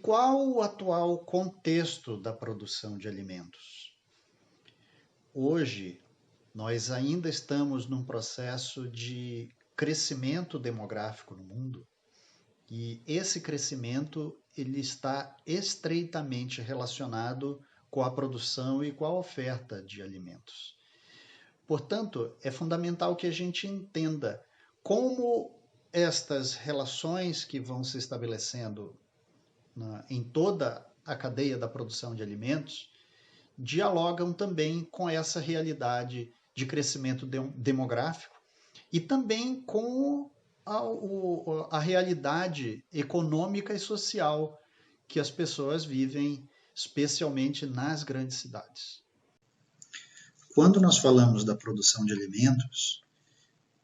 qual o atual contexto da produção de alimentos? Hoje, nós ainda estamos num processo de crescimento demográfico no mundo e esse crescimento ele está estreitamente relacionado com a produção e com a oferta de alimentos. Portanto, é fundamental que a gente entenda como estas relações que vão se estabelecendo em toda a cadeia da produção de alimentos dialogam também com essa realidade de crescimento demográfico e também com a realidade econômica e social que as pessoas vivem, especialmente nas grandes cidades. Quando nós falamos da produção de alimentos,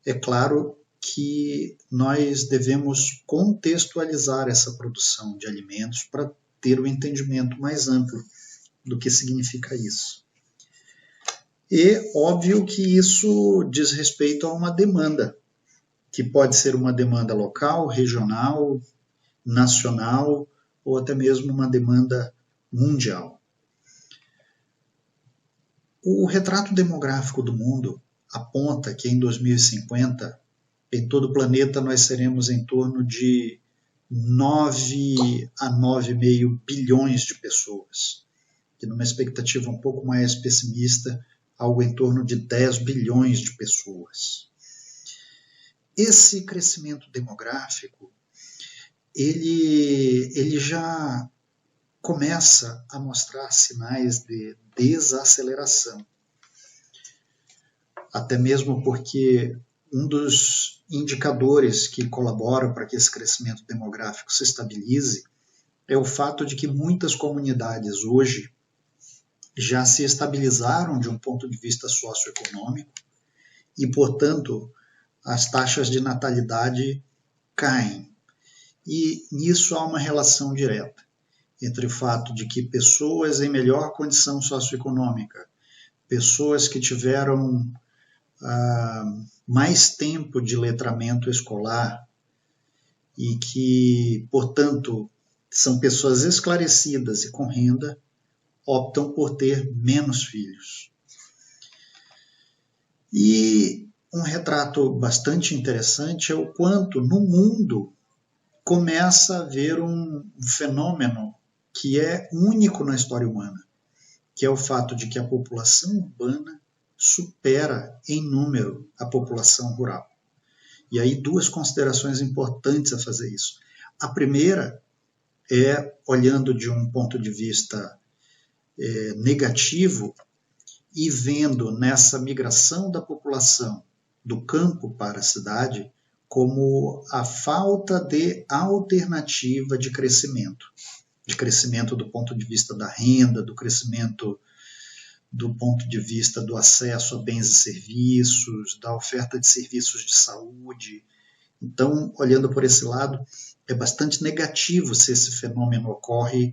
é claro que nós devemos contextualizar essa produção de alimentos para ter um entendimento mais amplo do que significa isso. E óbvio que isso diz respeito a uma demanda, que pode ser uma demanda local, regional, nacional ou até mesmo uma demanda mundial. O retrato demográfico do mundo aponta que em 2050, em todo o planeta, nós seremos em torno de 9 a 9,5 bilhões de pessoas. E numa expectativa um pouco mais pessimista, algo em torno de 10 bilhões de pessoas. Esse crescimento demográfico, ele já começa a mostrar sinais de desaceleração. Até mesmo porque um dos indicadores que colaboram para que esse crescimento demográfico se estabilize é o fato de que muitas comunidades hoje já se estabilizaram de um ponto de vista socioeconômico e, portanto, as taxas de natalidade caem. E nisso há uma relação direta entre o fato de que pessoas em melhor condição socioeconômica, pessoas que tiveram mais tempo de letramento escolar e que, portanto, são pessoas esclarecidas e com renda, optam por ter menos filhos. E um retrato bastante interessante é o quanto no mundo começa a haver um fenômeno que é único na história humana, que é o fato de que a população urbana supera em número a população rural. E aí duas considerações importantes a fazer isso. A primeira é, olhando de um ponto de vista negativo e vendo nessa migração da população do campo para a cidade como a falta de alternativa de crescimento do ponto de vista da renda, do crescimento do ponto de vista do acesso a bens e serviços, da oferta de serviços de saúde. Então, olhando por esse lado, é bastante negativo se esse fenômeno ocorre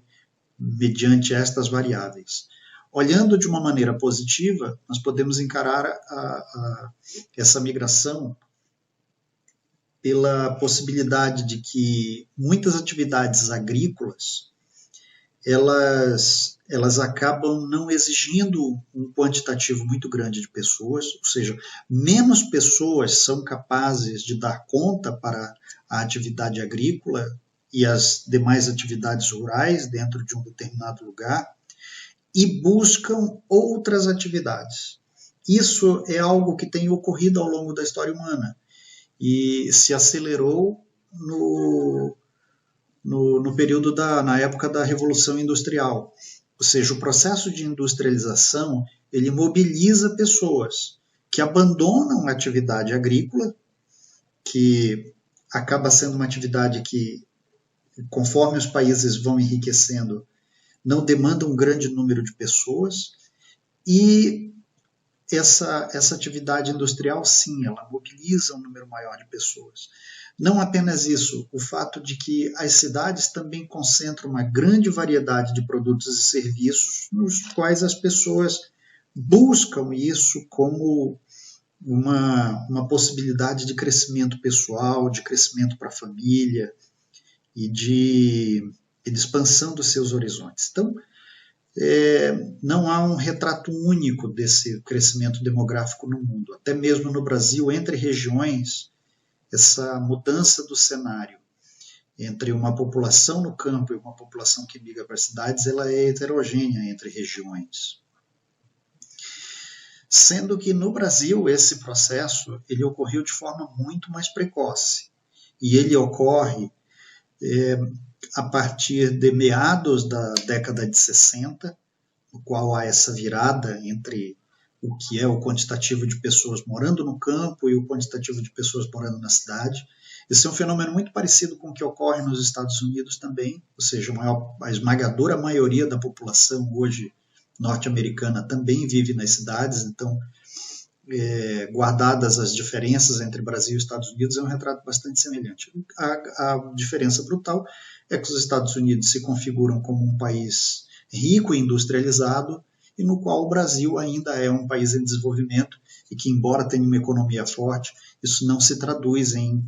mediante estas variáveis. Olhando de uma maneira positiva, nós podemos encarar essa migração pela possibilidade de que muitas atividades agrícolas elas acabam não exigindo um quantitativo muito grande de pessoas, ou seja, menos pessoas são capazes de dar conta para a atividade agrícola e as demais atividades rurais dentro de um determinado lugar e buscam outras atividades. Isso é algo que tem ocorrido ao longo da história humana e se acelerou no período na época da Revolução Industrial. Ou seja, o processo de industrialização ele mobiliza pessoas que abandonam a atividade agrícola, que acaba sendo uma atividade que, conforme os países vão enriquecendo, não demanda um grande número de pessoas, e essa atividade industrial, sim, ela mobiliza um número maior de pessoas. Não apenas isso, o fato de que as cidades também concentram uma grande variedade de produtos e serviços, nos quais as pessoas buscam isso como uma possibilidade de crescimento pessoal, de crescimento para a família e de e de expansão dos seus horizontes. Então, não há um retrato único desse crescimento demográfico no mundo. Até mesmo no Brasil, entre regiões, essa mudança do cenário entre uma população no campo e uma população que migra para as cidades, ela é heterogênea entre regiões. Sendo que no Brasil esse processo ele ocorreu de forma muito mais precoce. E ele ocorre a partir de meados da década de 60, no qual há essa virada entre o que é o quantitativo de pessoas morando no campo e o quantitativo de pessoas morando na cidade. Esse é um fenômeno muito parecido com o que ocorre nos Estados Unidos também, ou seja, a esmagadora maioria da população hoje norte-americana também vive nas cidades, então, guardadas as diferenças entre Brasil e Estados Unidos, é um retrato bastante semelhante. A diferença brutal é que os Estados Unidos se configuram como um país rico e industrializado, e no qual o Brasil ainda é um país em desenvolvimento e que, embora tenha uma economia forte, isso não se traduz em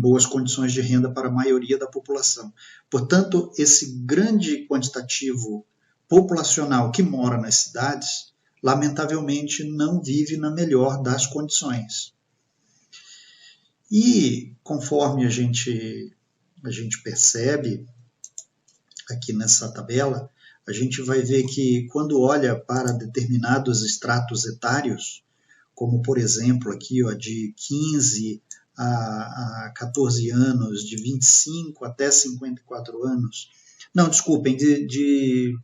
boas condições de renda para a maioria da população. Portanto, esse grande quantitativo populacional que mora nas cidades, lamentavelmente, não vive na melhor das condições. E, conforme a gente percebe aqui nessa tabela, a gente vai ver que quando olha para determinados estratos etários, como por exemplo aqui de 15 a 14 anos, de 25 até 54 anos, não, desculpem, de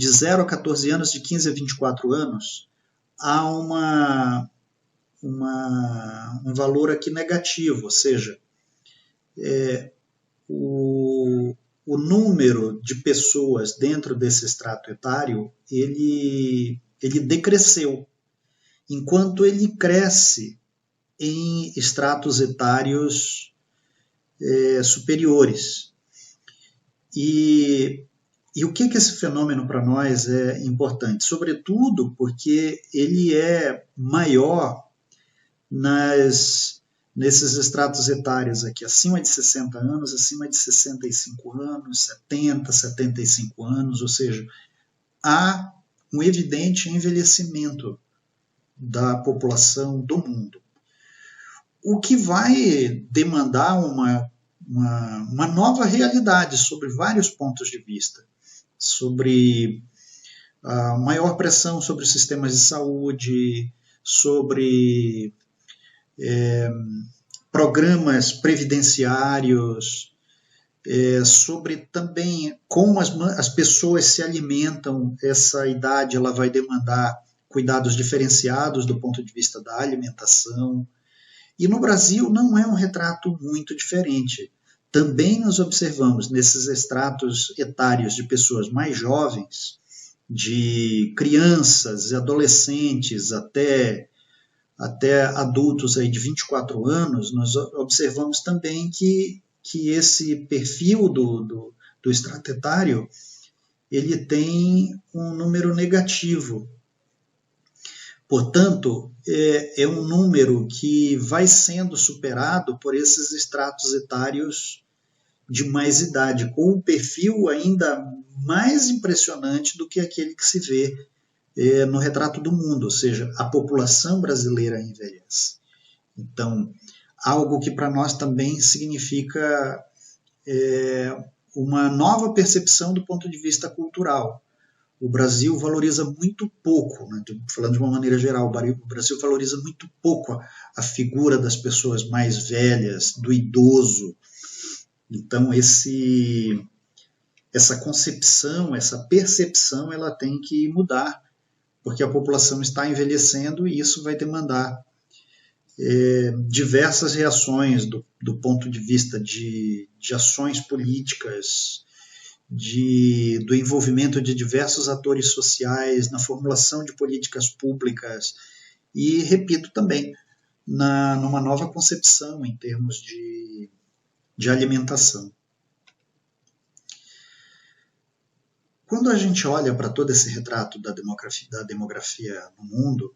0 a 14 anos, de 15 a 24 anos, há um valor aqui negativo, ou seja, o número de pessoas dentro desse extrato etário, ele decresceu, enquanto ele cresce em estratos etários superiores. E o que esse fenômeno para nós é importante? Sobretudo porque ele é maior nesses estratos etários aqui, acima de 60 anos, acima de 65 anos, 70, 75 anos, ou seja, há um evidente envelhecimento da população do mundo. O que vai demandar uma nova realidade sobre vários pontos de vista, sobre a maior pressão sobre os sistemas de saúde, sobre programas previdenciários, sobre também como as pessoas se alimentam. Essa idade ela vai demandar cuidados diferenciados do ponto de vista da alimentação. E no Brasil não é um retrato muito diferente. Também nós observamos nesses estratos etários de pessoas mais jovens, de crianças e adolescentes até adultos aí de 24 anos, nós observamos também que esse perfil do extrato etário ele tem um número negativo. Portanto, é um número que vai sendo superado por esses estratos etários de mais idade, com um perfil ainda mais impressionante do que aquele que se vê no retrato do mundo, ou seja, a população brasileira envelhece. Então, algo que para nós também significa uma nova percepção do ponto de vista cultural. O Brasil valoriza muito pouco, né, falando de uma maneira geral, o Brasil valoriza muito pouco a figura das pessoas mais velhas, do idoso. Então, essa concepção, essa percepção, ela tem que mudar, porque a população está envelhecendo e isso vai demandar diversas reações do ponto de vista de ações políticas, do envolvimento de diversos atores sociais na formulação de políticas públicas e, repito também, numa nova concepção em termos de alimentação. Quando a gente olha para todo esse retrato da demografia no mundo,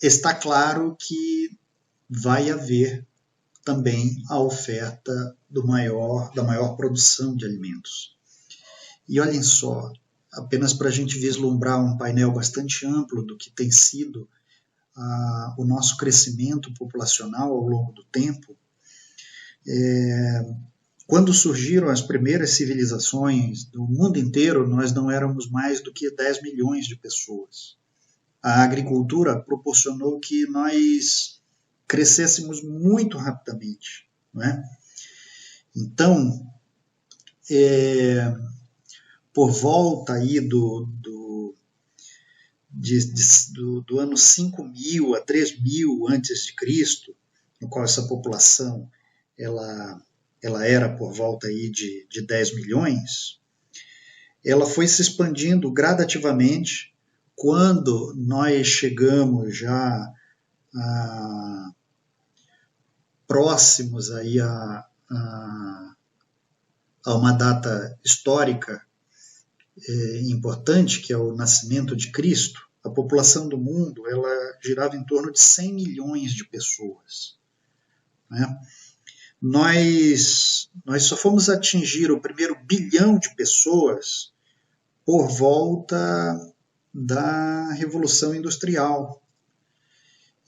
está claro que vai haver também a oferta da maior produção de alimentos. E olhem só, apenas para a gente vislumbrar um painel bastante amplo do que tem sido o nosso crescimento populacional ao longo do tempo, quando surgiram as primeiras civilizações do mundo inteiro, nós não éramos mais do que 10 milhões de pessoas. A agricultura proporcionou que nós crescêssemos muito rapidamente, não é? Então, por volta aí do ano 5.000 a 3.000 antes de Cristo, no qual essa população ela era por volta aí de 10 milhões, ela foi se expandindo gradativamente. Quando nós chegamos já próximos aí a uma data histórica importante, que é o nascimento de Cristo, a população do mundo ela girava em torno de 100 milhões de pessoas, né? Nós só fomos atingir o primeiro bilhão de pessoas por volta da Revolução Industrial.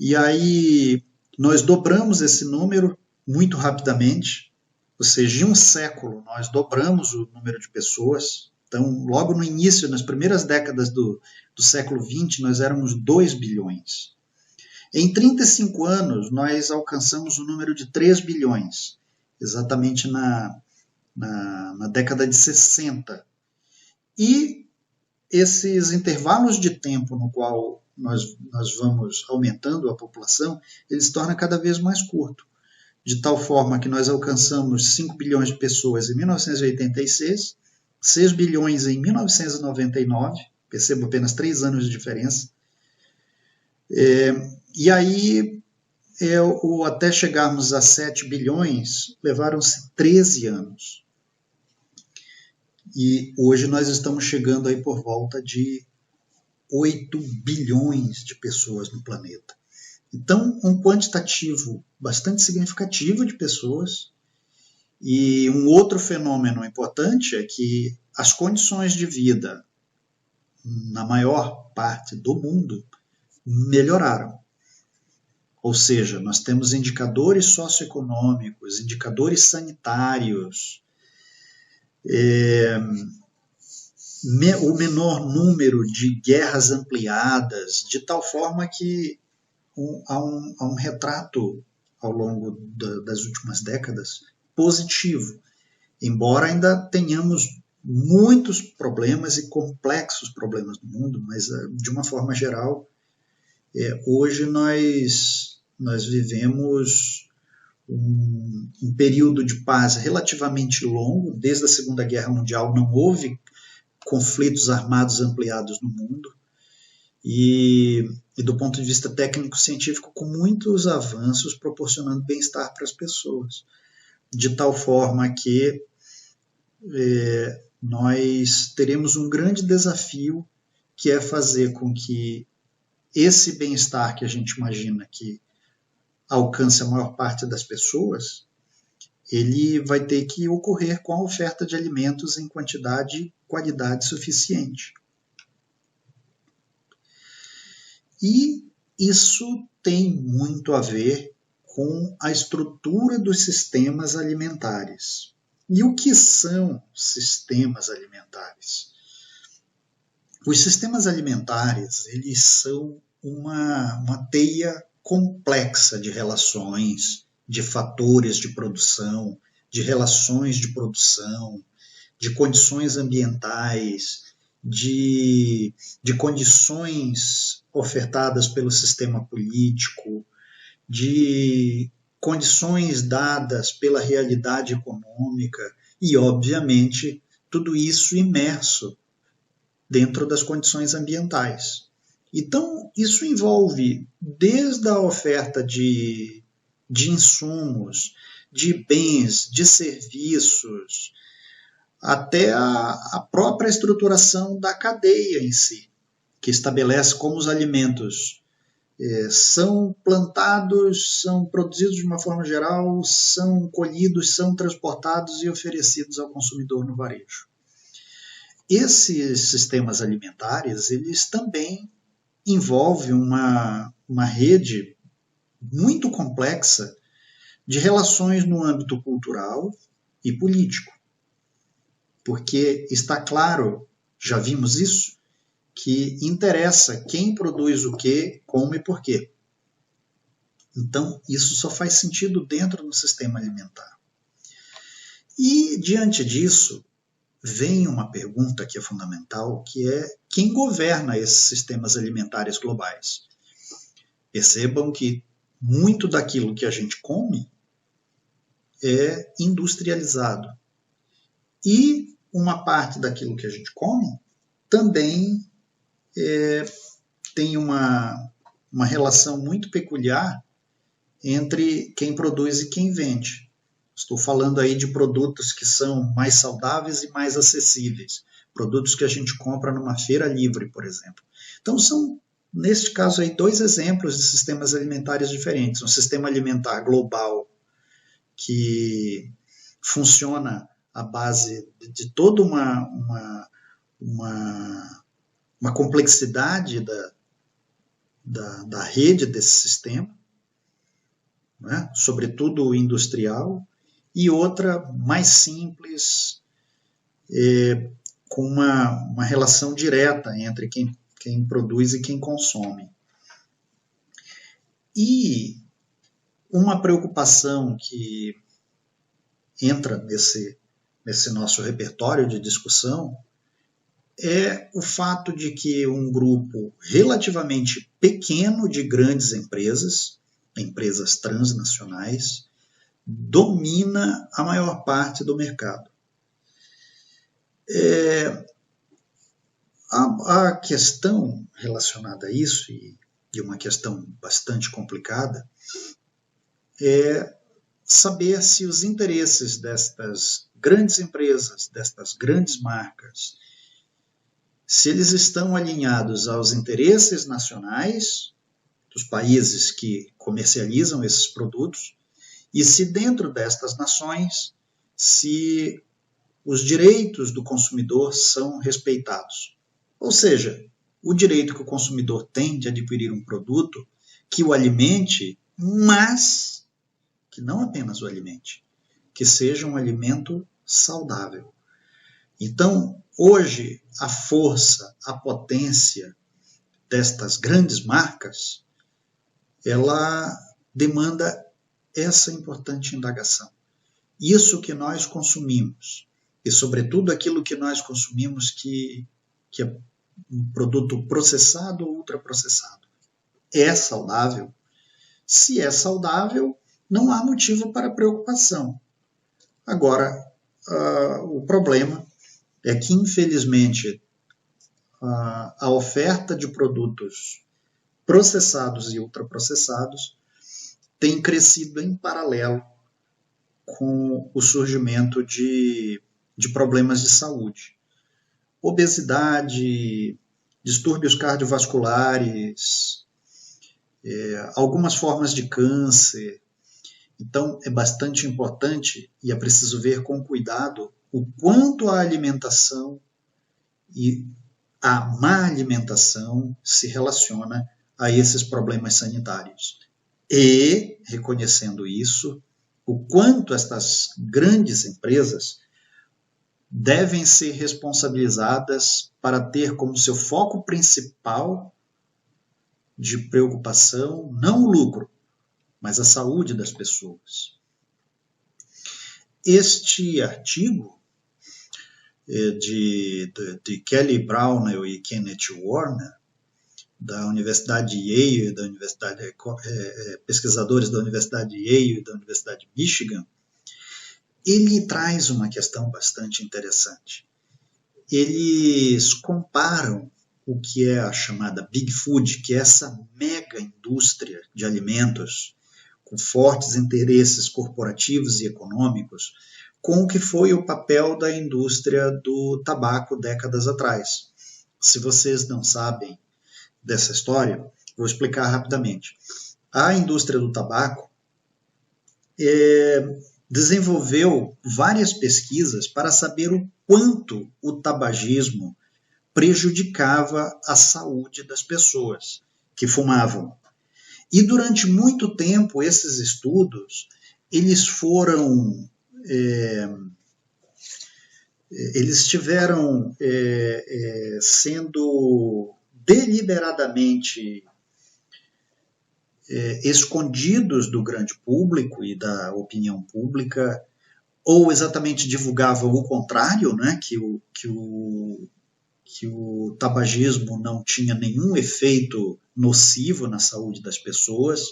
E aí nós dobramos esse número muito rapidamente, ou seja, em um século nós dobramos o número de pessoas. Então, logo no início, nas primeiras décadas do século XX, nós éramos 2 bilhões. Em 35 anos, nós alcançamos o número de 3 bilhões, exatamente na década de 60. E esses intervalos de tempo no qual nós vamos aumentando a população, eles se tornam cada vez mais curtos, de tal forma que nós alcançamos 5 bilhões de pessoas em 1986, 6 bilhões em 1999, percebo apenas 3 anos de diferença, e aí até chegarmos a 7 bilhões, levaram-se 13 anos. E hoje nós estamos chegando aí por volta de 8 bilhões de pessoas no planeta. Então, um quantitativo bastante significativo de pessoas. E um outro fenômeno importante é que as condições de vida na maior parte do mundo melhoraram. Ou seja, nós temos indicadores socioeconômicos, indicadores sanitários, o menor número de guerras ampliadas, de tal forma que há um retrato ao longo das últimas décadas positivo, embora ainda tenhamos muitos problemas e complexos problemas no mundo, mas de uma forma geral, hoje nós vivemos um período de paz relativamente longo. Desde a Segunda Guerra Mundial não houve conflitos armados ampliados no mundo, e do ponto de vista técnico-científico, com muitos avanços proporcionando bem-estar para as pessoas, de tal forma que nós teremos um grande desafio, que é fazer com que esse bem-estar que a gente imagina que alcance a maior parte das pessoas, ele vai ter que ocorrer com a oferta de alimentos em quantidade e qualidade suficiente. E isso tem muito a ver com a estrutura dos sistemas alimentares. E o que são sistemas alimentares? Os sistemas alimentares, eles são uma teia complexa de relações, de fatores de produção, de relações de produção, de condições ambientais, de condições ofertadas pelo sistema político, de condições dadas pela realidade econômica e, obviamente, tudo isso imerso dentro das condições ambientais. Então, isso envolve desde a oferta de insumos, de bens, de serviços, até a própria estruturação da cadeia em si, que estabelece como os alimentos são plantados, são produzidos de uma forma geral, são colhidos, são transportados e oferecidos ao consumidor no varejo. Esses sistemas alimentares, eles também envolvem uma rede muito complexa de relações no âmbito cultural e político. Porque está claro, já vimos isso, que interessa quem produz o quê, como e por quê. Então, isso só faz sentido dentro do sistema alimentar. E, diante disso, vem uma pergunta que é fundamental, que é quem governa esses sistemas alimentares globais? Percebam que muito daquilo que a gente come é industrializado. E uma parte daquilo que a gente come também tem uma relação muito peculiar entre quem produz e quem vende. Estou falando aí de produtos que são mais saudáveis e mais acessíveis, produtos que a gente compra numa feira livre, por exemplo. Então são, neste caso aí, 2 exemplos de sistemas alimentares diferentes. Um sistema alimentar global que funciona à base de toda uma complexidade da rede desse sistema, né? Sobretudo industrial, e outra mais simples, com uma relação direta entre quem produz e quem consome. E uma preocupação que entra nesse nosso repertório de discussão é o fato de que um grupo relativamente pequeno de grandes empresas transnacionais, domina a maior parte do mercado. A questão relacionada a isso, e uma questão bastante complicada, é saber se os interesses destas grandes empresas, destas grandes marcas, se eles estão alinhados aos interesses nacionais dos países que comercializam esses produtos e se dentro destas nações, se os direitos do consumidor são respeitados. Ou seja, o direito que o consumidor tem de adquirir um produto que o alimente, mas que não apenas o alimente, que seja um alimento saudável. Então, hoje, a força, a potência destas grandes marcas, ela demanda essa importante indagação. Isso que nós consumimos, e sobretudo aquilo que nós consumimos que é um produto processado ou ultraprocessado, é saudável? Se é saudável, não há motivo para preocupação. Agora, o problema é que, infelizmente, a oferta de produtos processados e ultraprocessados tem crescido em paralelo com o surgimento de problemas de saúde. Obesidade, distúrbios cardiovasculares, algumas formas de câncer. Então, é bastante importante e é preciso ver com cuidado o quanto a alimentação e a má alimentação se relaciona a esses problemas sanitários. E, reconhecendo isso, o quanto estas grandes empresas devem ser responsabilizadas para ter como seu foco principal de preocupação não o lucro, mas a saúde das pessoas. Este artigo de Kelly Brownell e Kenneth Warner, da Universidade de Yale, pesquisadores da Universidade de Yale e da Universidade de Michigan, ele traz uma questão bastante interessante. Eles comparam o que é a chamada Big Food, que é essa mega indústria de alimentos com fortes interesses corporativos e econômicos, com o que foi o papel da indústria do tabaco décadas atrás. Se vocês não sabem dessa história, Vou explicar rapidamente. A indústria do tabaco desenvolveu várias pesquisas para saber o quanto o tabagismo prejudicava a saúde das pessoas que fumavam. E durante muito tempo esses estudos eles estiveram sendo deliberadamente escondidos do grande público e da opinião pública, ou exatamente divulgavam o contrário, né, que o tabagismo não tinha nenhum efeito nocivo na saúde das pessoas,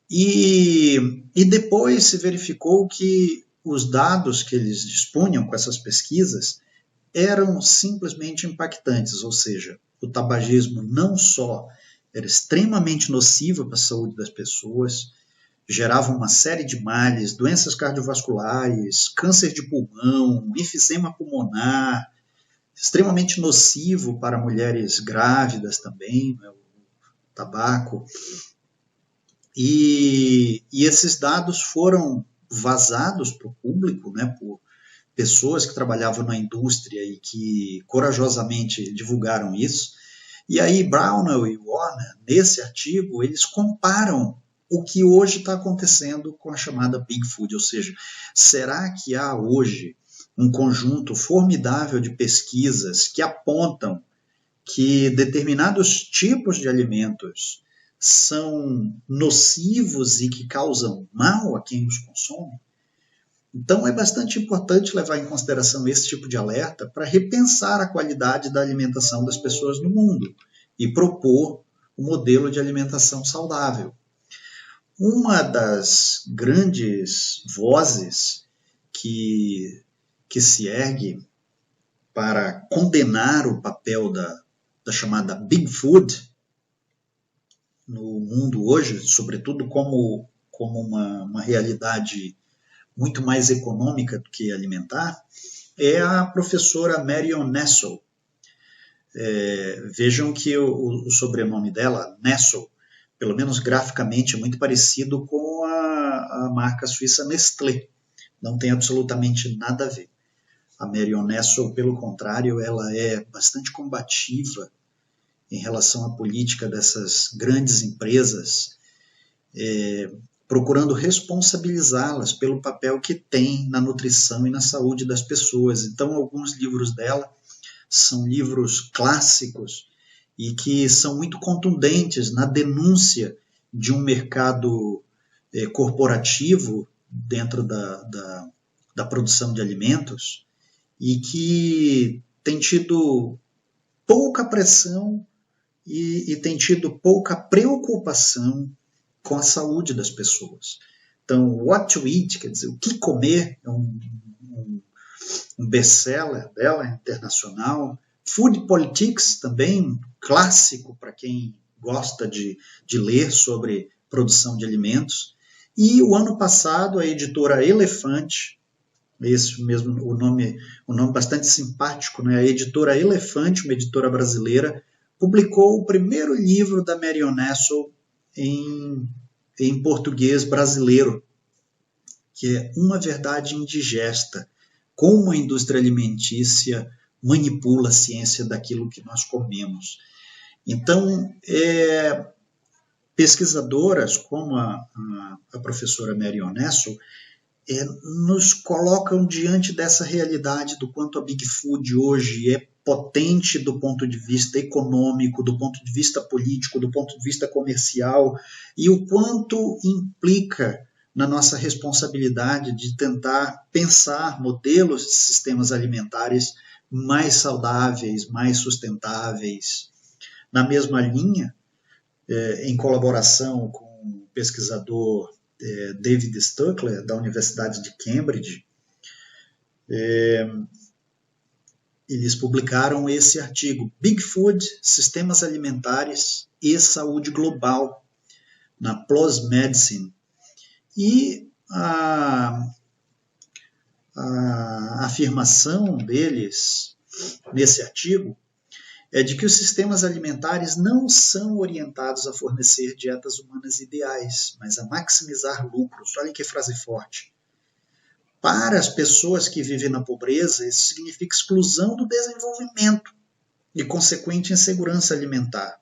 e depois se verificou que os dados que eles dispunham com essas pesquisas eram simplesmente impactantes, ou seja, o tabagismo não só era extremamente nocivo para a saúde das pessoas, gerava uma série de males, doenças cardiovasculares, câncer de pulmão, enfisema pulmonar, extremamente nocivo para mulheres grávidas também, né, o tabaco. E esses dados foram vazados para o público, né, por pessoas que trabalhavam na indústria e que corajosamente divulgaram isso. E aí Brownell e Warner, nesse artigo, eles comparam o que hoje está acontecendo com a chamada Big Food, ou seja, será que há hoje um conjunto formidável de pesquisas que apontam que determinados tipos de alimentos são nocivos e que causam mal a quem os consome? Então é bastante importante levar em consideração esse tipo de alerta para repensar a qualidade da alimentação das pessoas no mundo e propor um modelo de alimentação saudável. Uma das grandes vozes que se ergue para condenar o papel da chamada Big Food no mundo hoje, sobretudo como uma realidade muito mais econômica do que alimentar, é a professora Marion Nestle. Vejam que o sobrenome dela, Nestle, pelo menos graficamente, é muito parecido com a marca suíça Nestlé. Não tem absolutamente nada a ver. A Marion Nestle, pelo contrário, ela é bastante combativa em relação à política dessas grandes empresas, procurando responsabilizá-las pelo papel que tem na nutrição e na saúde das pessoas. Então, alguns livros dela são livros clássicos e que são muito contundentes na denúncia de um mercado corporativo dentro da produção de alimentos e que tem tido pouca pressão e tem tido pouca preocupação com a saúde das pessoas. Então, What to Eat, quer dizer, o que comer, é um best-seller dela, internacional. Food Politics, também clássico para quem gosta de ler sobre produção de alimentos. E o ano passado, a editora Elefante, esse mesmo o nome bastante simpático, né? A editora Elefante, uma editora brasileira, publicou o primeiro livro da Marion Nestle em português brasileiro, que é Uma Verdade Indigesta, como a indústria alimentícia manipula a ciência daquilo que nós comemos. Então, pesquisadoras como a professora Marion Nestle nos colocam diante dessa realidade do quanto a Big Food hoje é potente do ponto de vista econômico, do ponto de vista político, do ponto de vista comercial, e o quanto implica na nossa responsabilidade de tentar pensar modelos de sistemas alimentares mais saudáveis, mais sustentáveis. Na mesma linha, em colaboração com o pesquisador David Stuckler, da Universidade de Cambridge, eles publicaram esse artigo, Big Food, Sistemas Alimentares e Saúde Global, na PLOS Medicine. E a afirmação deles nesse artigo é de que os sistemas alimentares não são orientados a fornecer dietas humanas ideais, mas a maximizar lucros. Olha que frase forte. Para as pessoas que vivem na pobreza, isso significa exclusão do desenvolvimento e consequente insegurança alimentar,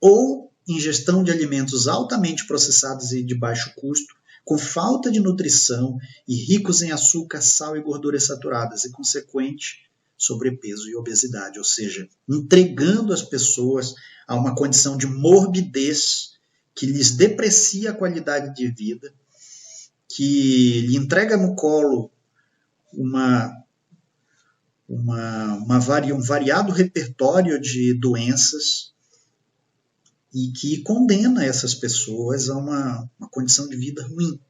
ou ingestão de alimentos altamente processados e de baixo custo, com falta de nutrição e ricos em açúcar, sal e gorduras saturadas, e consequente sobrepeso e obesidade, ou seja, entregando as pessoas a uma condição de morbidez que lhes deprecia a qualidade de vida, que lhe entrega no colo um variado repertório de doenças e que condena essas pessoas a uma condição de vida ruim.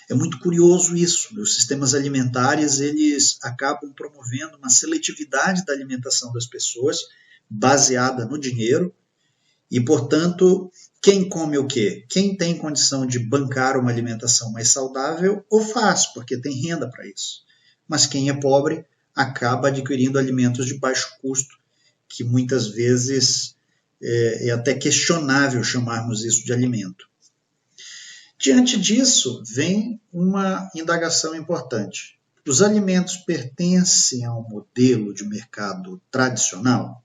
É muito curioso isso. Os sistemas alimentares, eles acabam promovendo uma seletividade da alimentação das pessoas baseada no dinheiro e, portanto, quem come o quê? Quem tem condição de bancar uma alimentação mais saudável, o faz, porque tem renda para isso. Mas quem é pobre acaba adquirindo alimentos de baixo custo, que muitas vezes é até questionável chamarmos isso de alimento. Diante disso, vem uma indagação importante. Os alimentos pertencem a um modelo de mercado tradicional?